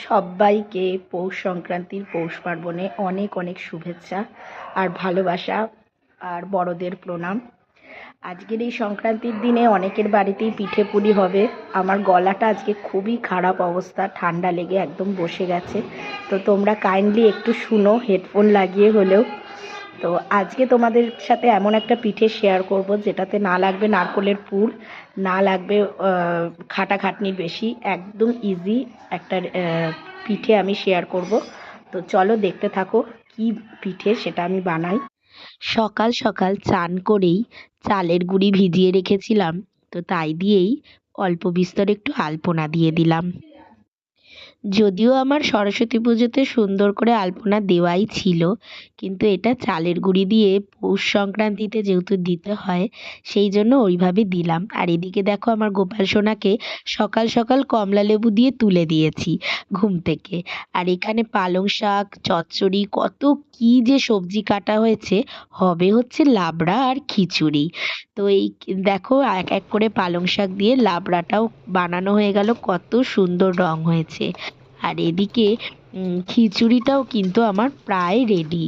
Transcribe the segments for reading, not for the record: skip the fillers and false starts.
সব্বাইকে পৌষ সংক্রান্তির পৌষ পার্বণে অনেক অনেক শুভেচ্ছা আর ভালোবাসা আর বড়দের প্রণাম। আজকের এই সংক্রান্তির দিনে অনেকের বাড়িতেই পিঠে পুলি হবে। আমার গলাটা আজকে খুবই খারাপ অবস্থা, ঠান্ডা লেগে একদম বসে গেছে। তো তোমরা কাইন্ডলি একটু শুনো হেডফোন লাগিয়ে হলেও। তো আজকে তোমাদের সাথে এমন একটা পিঠে শেয়ার করব যেটাতে না লাগবে নারকেলের পুর, না লাগবে খাটাখাটনির বেশি, একদম ইজি একটা পিঠে আমি শেয়ার করব। তো চলো দেখতে থাকো কি পিঠে সেটা আমি বানাই। সকাল সকাল চান করেই চালের গুঁড়ি ভিজিয়ে রেখেছিলাম, তো তাই দিয়েই অল্প বিস্তর একটু আলপনা দিয়ে দিলাম। যদিও আমার সরস্বতী পুজোতে সুন্দর করে আলপনা দেওয়াই ছিল, কিন্তু এটা চালের গুঁড়ি দিয়ে পৌষ সংক্রান্তিতে যেহেতু দিতে হয়, সেই জন্য ওইভাবে দিলাম। আর এদিকে দেখো আমার গোপাল সোনাকে সকাল সকাল কমলা লেবু দিয়ে তুলে দিয়েছি ঘুম থেকে। আর এখানে পালং শাক, চচ্চড়ি, কত কি যে সবজি কাটা হয়েছে, হবে হচ্ছে লাবড়া আর খিচুড়ি। তো এই দেখো এক এক করে পালং শাক দিয়ে লাবড়াটাও বানানো হয়ে গেল, কত সুন্দর রং হয়েছে। আর এদিকে খিচুড়িটাও কিন্তু আমার প্রায় রেডি।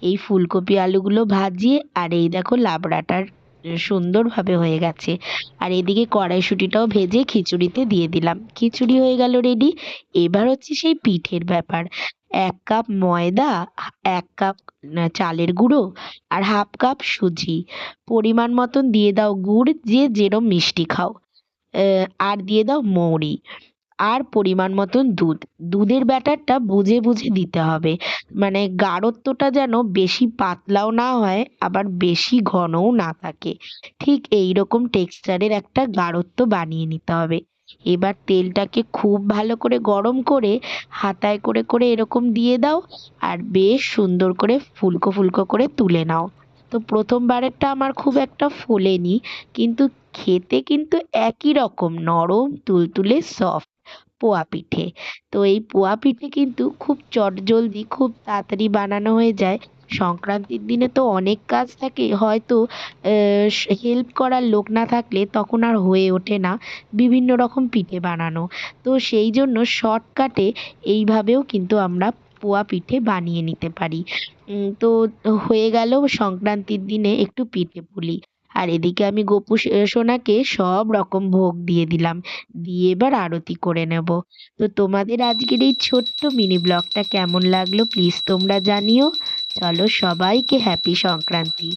এই ফুলকপি আলুগুলো ভাজিয়ে আর এই দেখো লাবড়াটার সুন্দরভাবে হয়ে গেছে। আর এদিকে কড়াইশুঁটিটাও ভেজে খিচুড়িতে দিয়ে দিলাম, খিচুড়ি হয়ে গেল রেডি। এবার হচ্ছে সেই পিঠের ব্যাপার। 1 কাপ ময়দা, 1 কাপ চালের গুঁড়ো আর হাফ কাপ সুজি, পরিমাণ মতন দিয়ে দাও গুড়, যে যেরম মিষ্টি খাও, আর দিয়ে দাও মৌরি, আর পরিমাণ মতন দুধ। দুধের ব্যাটারটা বুঝে বুঝে দিতে হবে, মানে গাঢ়ত্বটা যেন বেশি পাতলাও না হয় আবার বেশি ঘনও না থাকে, ঠিক এই রকম টেক্সচারের একটা গাঢ়ত্ব বানিয়ে নিতে হবে। এবার তেলটাকে খুব ভালো করে গরম করে হাতায় করে করে এরকম দিয়ে দাও, আর বেশ সুন্দর করে ফুলকো ফুলকো করে তুলে নাও। তো প্রথমবারেরটা আমার খুব একটা ফোলেনি, কিন্তু খেতে কিন্তু একই রকম নরম তুলতুলে সফট পোয়া পিঠে। তো এই পোয়া পিঠে কিন্তু খুব চটজলদি খুব তাড়াতাড়ি বানানো হয়ে যায়। সংক্রান্তির দিনে তো অনেক কাজ থাকে, হয়তো হেল্প করার লোক না থাকলে তখন আর হয়ে ওঠে না বিভিন্ন রকম পিঠে বানানো। তো সেই জন্য শর্টকাটে এইভাবেও কিন্তু আমরা পোয়া পিঠে বানিয়ে নিতে পারি। তো হয়ে গেল সংক্রান্তির দিনে একটু পিঠে পুলি। আর এদিকে আমি গোপু সোনাকে সব রকম ভোগ দিয়ে দিলাম, দিয়ে এবার আরতি করে নেব। তো তোমাদের আজকের এই ছোট্ট মিনি ব্লগটা কেমন লাগলো প্লিজ তোমরা জানিও। চলো সবাইকে হ্যাপি সংক্রান্তি।